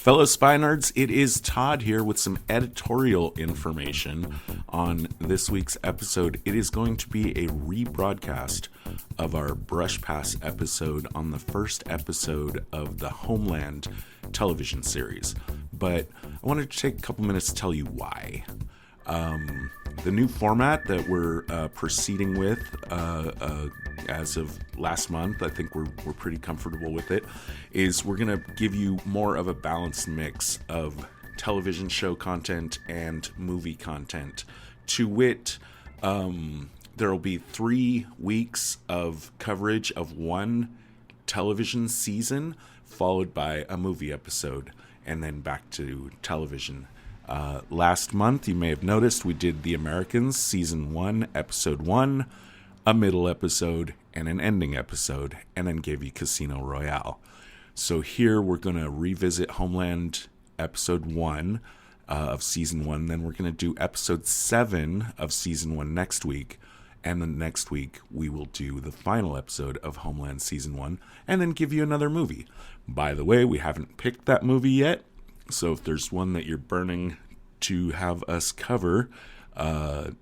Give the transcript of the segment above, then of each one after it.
Fellow Spy Nerds, it is Todd here with some editorial information on this week's episode. It is going to be a rebroadcast of our Brush Pass episode on the first episode of the Homeland television series. But I wanted to take a couple minutes to tell you why. The new format that we're proceeding with as of last month, I think we're pretty comfortable with it, is we're going to give you more of a balanced mix of television show content and movie content. To wit, there will be 3 weeks of coverage of one television season, followed by a movie episode, and then back to television. Last month, you may have noticed, we did The Americans, Season 1, Episode 1, a middle episode, and an ending episode, and then gave you Casino Royale. So here, we're going to revisit Homeland Episode 1 of Season 1, then we're going to do Episode 7 of Season 1 next week, and then next week, we will do the final episode of Homeland Season 1, and then give you another movie. By the way, we haven't picked that movie yet, so if there's one that you're burning to have us cover, the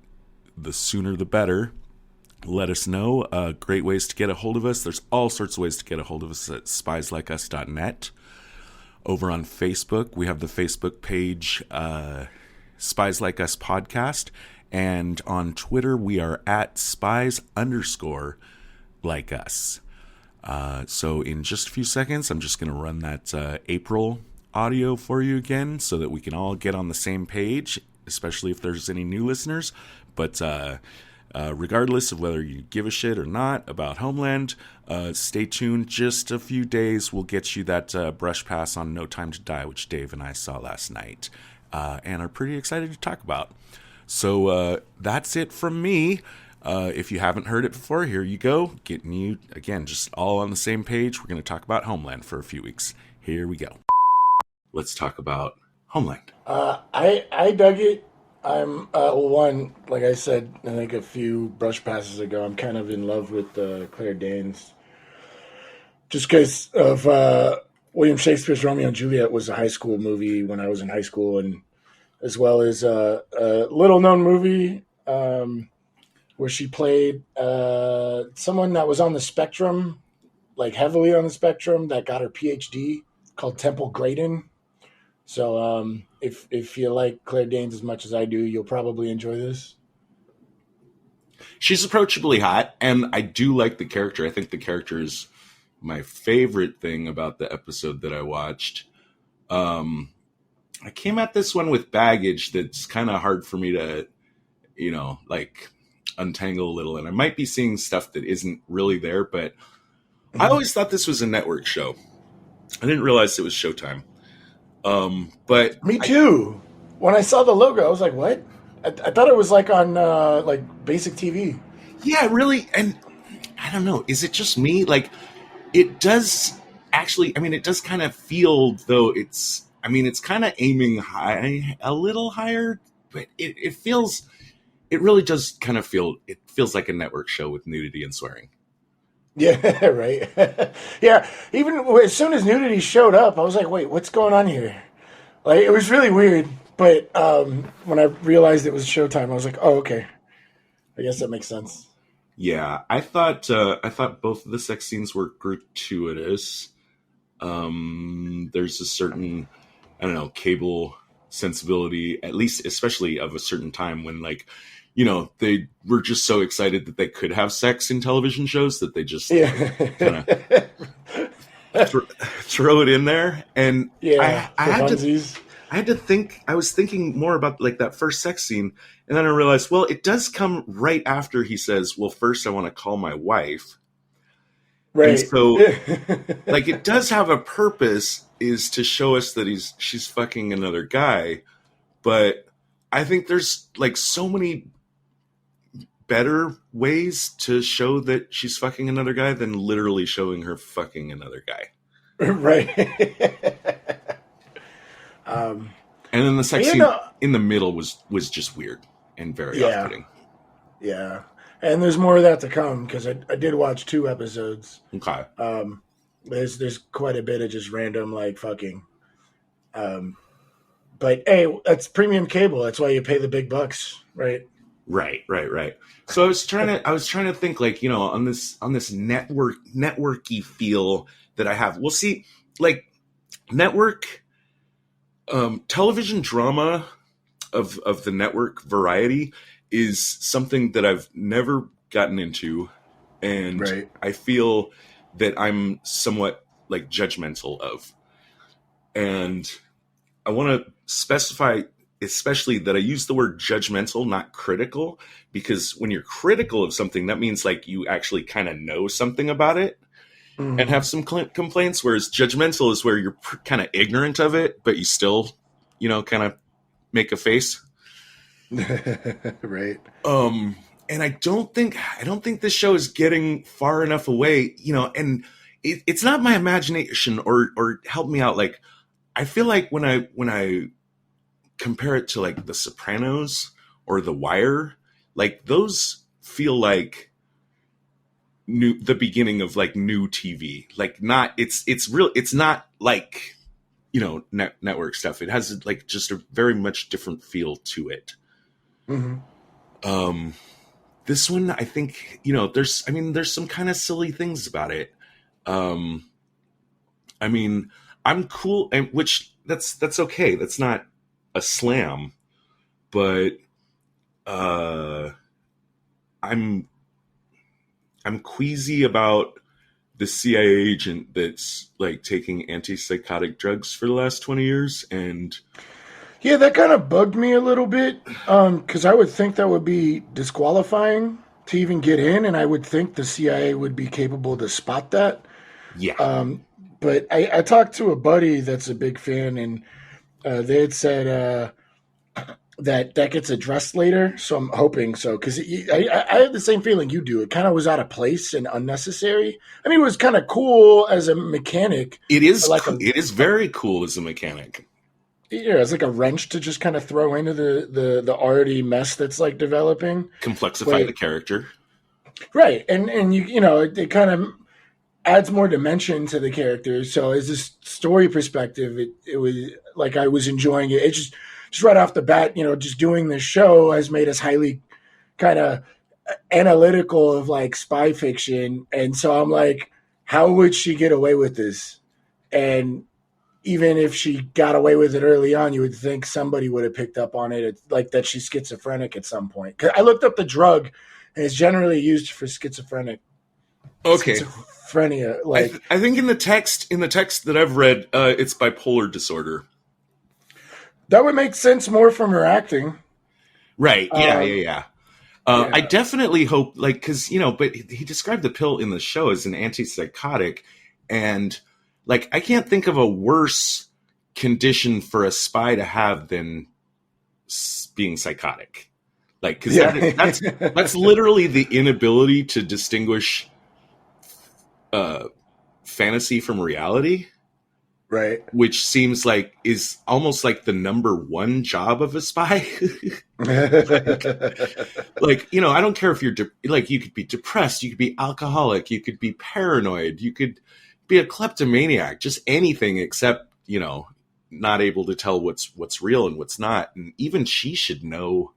sooner the better. Let us know. Great ways to get a hold of us. There's all sorts of ways to get a hold of us at spieslikeus.net. Over on Facebook, we have the Facebook page Spies Like Us Podcast. And on Twitter, we are at spies_like us. So in just a few seconds, I'm just going to run that April audio for you again so that we can all get on the same page, especially if there's any new listeners. But regardless of whether you give a shit or not about Homeland, stay tuned. Just a few days, we'll get you that Brush Pass on No Time to Die, which Dave and I saw last night and are pretty excited to talk about. So that's it from me. If you haven't heard it before, here you go. Getting you, again, just all on the same page. We're going to talk about Homeland for a few weeks. Here we go. Let's talk about Homeland. I dug it. I'm one, like I said, I think a few brush passes ago, I'm kind of in love with Claire Danes. Just because of William Shakespeare's Romeo and Juliet was a high school movie when I was in high school, and as well as a little-known movie where she played someone that was on the spectrum, like heavily on the spectrum, that got her PhD, called Temple Grayson. So if you like Claire Danes as much as I do, you'll probably enjoy this. She's approachably hot, and I do like the character. I think the character is my favorite thing about the episode that I watched. I came at this one with baggage that's kind of hard for me to, untangle a little. And I might be seeing stuff that isn't really there, but I always thought this was a network show. I didn't realize it was Showtime. But me too. When I saw the logo, I was like, "What?" I thought it was like on like basic TV. Yeah, really. And I don't know. Is it just me? Like, it does actually. I mean, it does kind of feel though. It's kind of aiming high, a little higher, but it feels. It really does kind of feel. It feels like a network show with nudity and swearing. Yeah, right. Yeah, even as soon as nudity showed up, I was like, wait, what's going on here? Like, it was really weird, but when I realized it was Showtime, I was like, oh, okay. I guess that makes sense. Yeah, I thought both of the sex scenes were gratuitous. There's a certain, I don't know, cable sensibility, at least especially of a certain time when, like, they were just so excited that they could have sex in television shows that they just kind of throw it in there. And yeah, I had to think, I was thinking more about like that first sex scene. And then I realized, well, it does come right after he says, well, first I want to call my wife. Right. And so like it does have a purpose, is to show us that she's fucking another guy. But I think there's like so many better ways to show that she's fucking another guy than literally showing her fucking another guy. Right. And then the sex scene in the middle was just weird and very off-putting. Yeah. And there's more of that to come, because I did watch 2 episodes. Okay. There's quite a bit of just random like fucking. But hey, that's premium cable. That's why you pay the big bucks, right? Right. So I was trying to think, like, on this networky feel that I have. We'll see, like, network television drama of the network variety is something that I've never gotten into, and Right. I feel that I'm somewhat like judgmental of. And I want to specify especially that I use the word judgmental, not critical, because when you're critical of something, that means like you actually kind of know something about it and Mm. have some complaints, whereas judgmental is where you're kind of ignorant of it, but you still, kind of make a face. Right. And I don't think this show is getting far enough away, and it's not my imagination, or help me out. Like, I feel like when I compare it to like The Sopranos or The Wire, like those feel like the beginning of like new TV. Like, not it's real. It's not like network stuff. It has like just a very much different feel to it. Mm-hmm. This one, I think, there's some kind of silly things about it. I mean, I'm cool, and which that's okay. That's not a slam, but I'm queasy about the CIA agent that's like taking antipsychotic drugs for the last 20 years, and Yeah, that kind of bugged me a little bit because I would think that would be disqualifying to even get in, and I would think the CIA would be capable to spot that. yeah, But I talked to a buddy that's a big fan, and they had said that gets addressed later. So I'm hoping so because I had the same feeling you do. It kind of was out of place and unnecessary. I mean, it was kind of cool as a mechanic. it is. Like It is very cool as a mechanic. yeah, it's like a wrench to just kind of throw into the already mess that's like developing. Complexify the But character. right, and it kind of adds more dimension to the characters. So as a story perspective, it was like I was enjoying it. It just right off the bat, just doing this show has made us highly kind of analytical of like spy fiction, and so I'm like, how would she get away with this? And even if she got away with it early on, you would think somebody would have picked up on it, like that she's schizophrenic at some point. 'Cause I looked up the drug, and it's generally used for Okay. schizophrenia. Like I think in the text that I've read, it's bipolar disorder. that would make sense more from her acting. Right. Yeah. Yeah. I definitely hope, like, because but he described the pill in the show as an antipsychotic, and like I can't think of a worse condition for a spy to have than being psychotic. Like, because that's literally the inability to distinguish fantasy from reality. Right. Which seems like is almost like the number one job of a spy. like, I don't care if you're like, you could be depressed, you could be alcoholic, you could be paranoid, you could be a kleptomaniac, just anything except, not able to tell what's real and what's not. And even she should know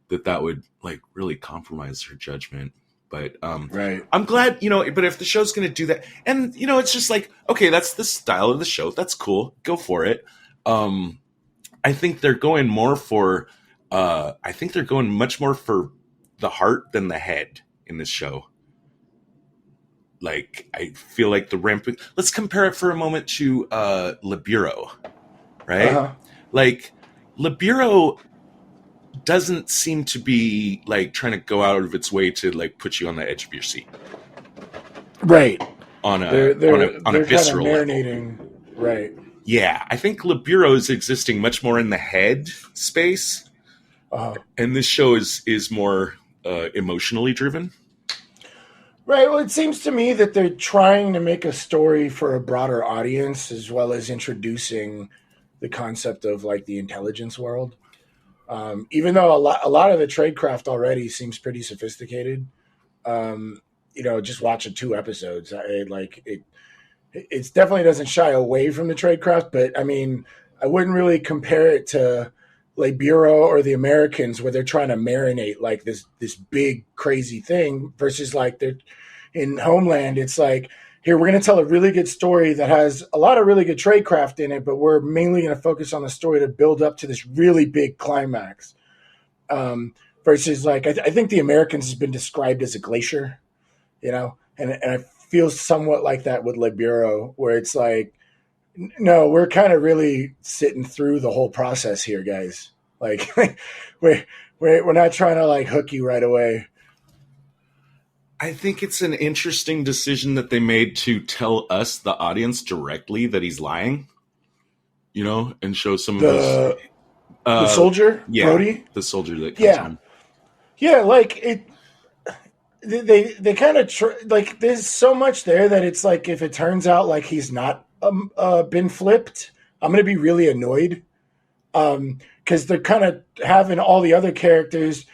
that would like really compromise her judgment. But right. I'm glad, but if the show's going to do that, and, it's just like, okay, that's the style of the show. That's cool. Go for it. I think they're going more for, much more for the heart than the head in this show. Like, I feel like the rampant, let's compare it for a moment to Libero, right? Uh-huh. Like, Libero doesn't seem to be like trying to go out of its way to like put you on the edge of your seat, right? On a they're visceral kind of marinating, level. Right? Yeah, I think Libero is existing much more in the head space, and this show is more emotionally driven. Right. Well, it seems to me that they're trying to make a story for a broader audience, as well as introducing the concept of like the intelligence world. Even though a lot of the tradecraft already seems pretty sophisticated, just watching 2 episodes, it definitely doesn't shy away from the tradecraft. But I mean, I wouldn't really compare it to like Bureau or the Americans where they're trying to marinate like this big crazy thing versus like they're in Homeland. It's like, here, we're going to tell a really good story that has a lot of really good tradecraft in it, but we're mainly going to focus on the story to build up to this really big climax. Versus like, I think the Americans has been described as a glacier, and I feel somewhat like that with Le Bureau, where it's like, no, we're kind of really sitting through the whole process here, guys. Like, we're not trying to like hook you right away. I think it's an interesting decision that they made to tell us, the audience, directly that he's lying, and show some of his... the soldier, Brody? The soldier that comes home. Yeah, like, they kind of... like, there's so much there that it's like, if it turns out like he's not been flipped, I'm going to be really annoyed. Because they're kind of having all the other characters...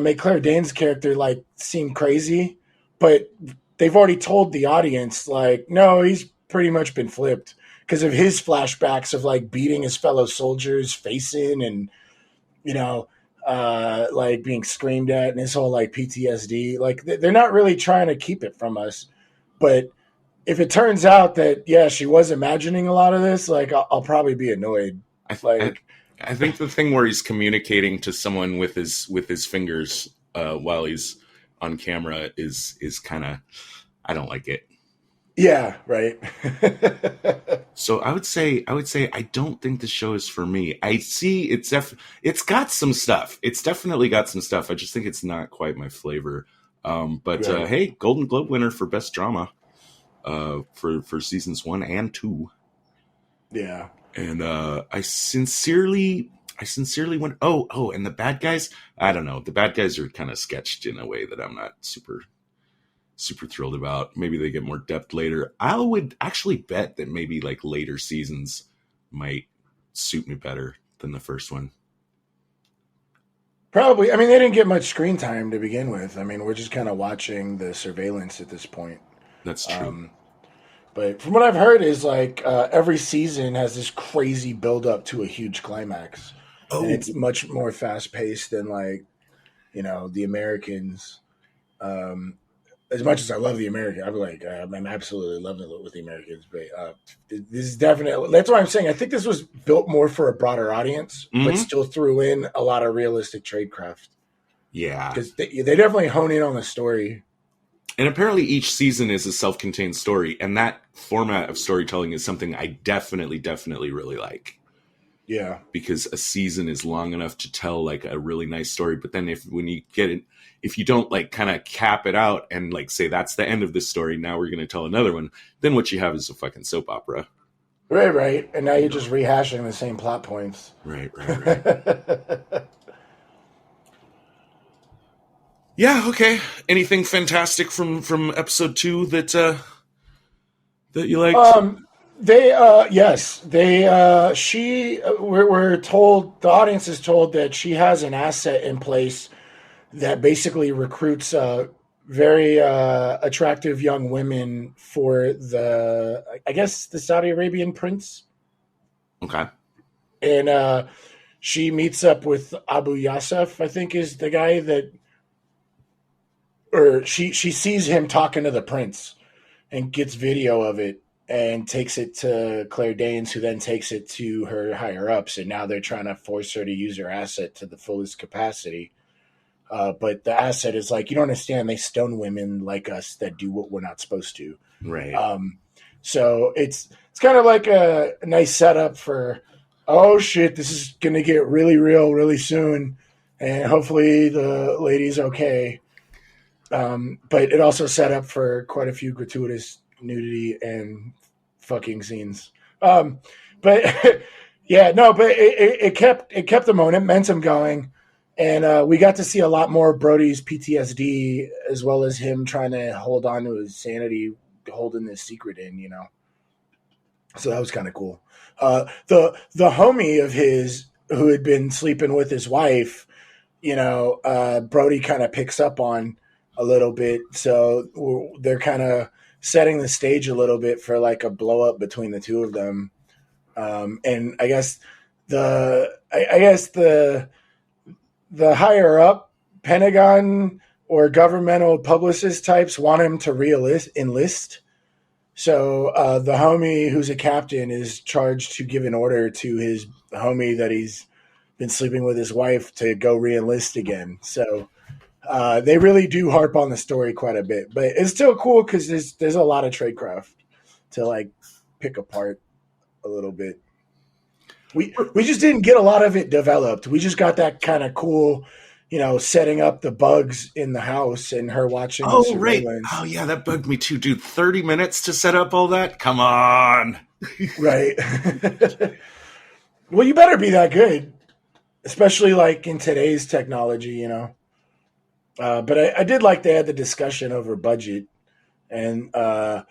make Claire Danes' character like seem crazy, but they've already told the audience like, no, he's pretty much been flipped because of his flashbacks of like beating his fellow soldiers face in and like being screamed at and his whole like PTSD. Like they're not really trying to keep it from us, but if it turns out that she was imagining a lot of this, like I'll probably be annoyed. I think the thing where he's communicating to someone with his fingers while he's on camera is kind of, I don't like it. Yeah, right. So I would say I don't think the show is for me. I see it's got some stuff. It's definitely got some stuff. I just think it's not quite my flavor. But hey, Golden Globe winner for best drama for seasons 1 and 2. Yeah. And I sincerely went, and the bad guys, I don't know. The bad guys are kind of sketched in a way that I'm not super thrilled about. Maybe they get more depth later. I would actually bet that maybe like later seasons might suit me better than the first one. Probably. I mean, they didn't get much screen time to begin with. I mean, we're just kind of watching the surveillance at this point. That's true. But from what I've heard is like every season has this crazy build up to a huge climax. Oh. And it's much more fast paced than like, the Americans. As much as I love the Americans, I'm absolutely loving it with the Americans. But this is definitely, that's why I'm saying I think this was built more for a broader audience, but still threw in a lot of realistic tradecraft. Yeah. Because they definitely hone in on the story. And apparently each season is a self-contained story, and that format of storytelling is something I definitely really like. Yeah. Because a season is long enough to tell like a really nice story, but then if you don't like kind of cap it out and like say that's the end of this story, now we're going to tell another one, then what you have is a fucking soap opera. Right. And now you're just rehashing the same plot points. Right. Yeah, okay. Anything fantastic from episode 2 that you liked? We're told, the audience is told that she has an asset in place that basically recruits very attractive young women for the Saudi Arabian prince. Okay. And she meets up with Abu Yasef, I think is the guy that, or she sees him talking to the prince and gets video of it and takes it to Claire Danes, who then takes it to her higher ups. And now they're trying to force her to use her asset to the fullest capacity. But the asset is like, you don't understand. They stone women like us that do what we're not supposed to. Right. So it's kind of like a nice setup for, oh shit, this is going to get really real really soon. And hopefully the lady's okay. But it also set up for quite a few gratuitous nudity and fucking scenes. But it kept the momentum going, and we got to see a lot more of Brody's PTSD as well as him trying to hold on to his sanity, holding this secret in, So that was kind of cool. The homie of his who had been sleeping with his wife, Brody kind of picks up on a little bit, so they're kind of setting the stage a little bit for like a blow up between the two of them. And I guess the higher up Pentagon or governmental publicist types want him to enlist. So the homie who's a captain is charged to give an order to his homie that he's been sleeping with his wife to go re-enlist again. So they really do harp on the story quite a bit, but it's still cool because there's a lot of tradecraft to like pick apart a little bit. We just didn't get a lot of it developed. We just got that kind of cool, setting up the bugs in the house and her watching the surveillance. Right. Oh, yeah, that bugged me too, dude. 30 minutes to set up all that? Come on. Right. Well, you better be that good, especially like in today's technology, But I did like they had the discussion over budget. And I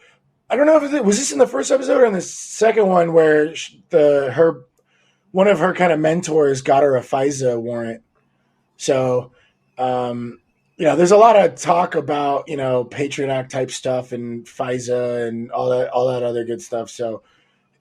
don't know if was this in the first episode or in the second one where one of her kind of mentors got her a FISA warrant. So, there's a lot of talk about, Patriot Act type stuff and FISA and all that other good stuff. So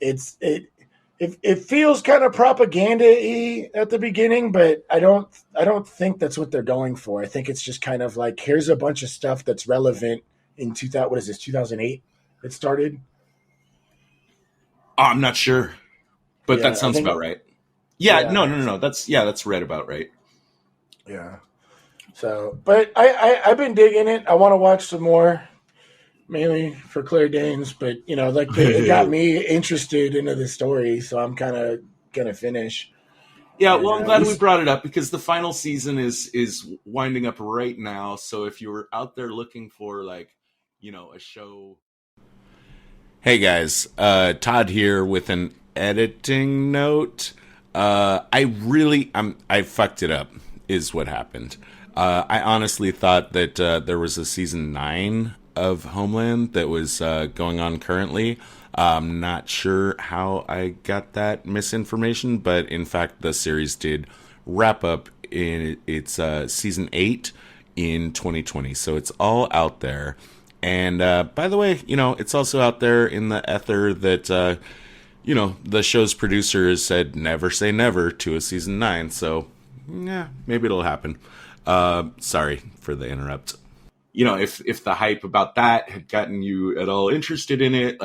it feels kind of propaganda-y at the beginning, but I don't think that's what they're going for. I think it's just kind of like, here's a bunch of stuff that's relevant in 2008 it started. I'm not sure, but that sounds about right. Yeah, no. That's right about right. Yeah. So, but I've been digging it. I want to watch some more, mainly for Claire Danes, but it got me interested into the story, so I'm kind of gonna finish. Yeah, well, I'm glad we brought it up because the final season is winding up right now. So if you were out there looking for a show. Hey guys, Todd here with an editing note. I fucked it up, is what happened. I honestly thought that there was a season 9 of Homeland that was going on currently. I'm not sure how I got that misinformation, but in fact, the series did wrap up in its season 8 in 2020. So it's all out there. And by the way, it's also out there in the ether that, the show's producers said never say never to a season 9. So, yeah, maybe it'll happen. Sorry for the interrupt. If the hype about that had gotten you at all interested in it,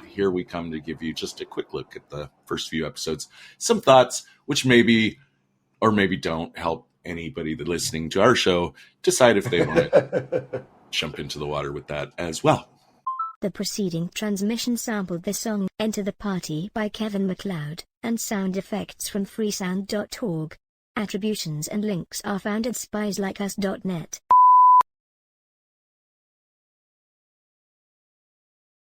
here we come to give you just a quick look at the first few episodes. Some thoughts, which maybe or maybe don't help anybody that's listening to our show decide if they want to jump into the water with that as well. The preceding transmission sampled the song Enter the Party by Kevin MacLeod, and sound effects from freesound.org. Attributions and links are found at spieslikeus.net.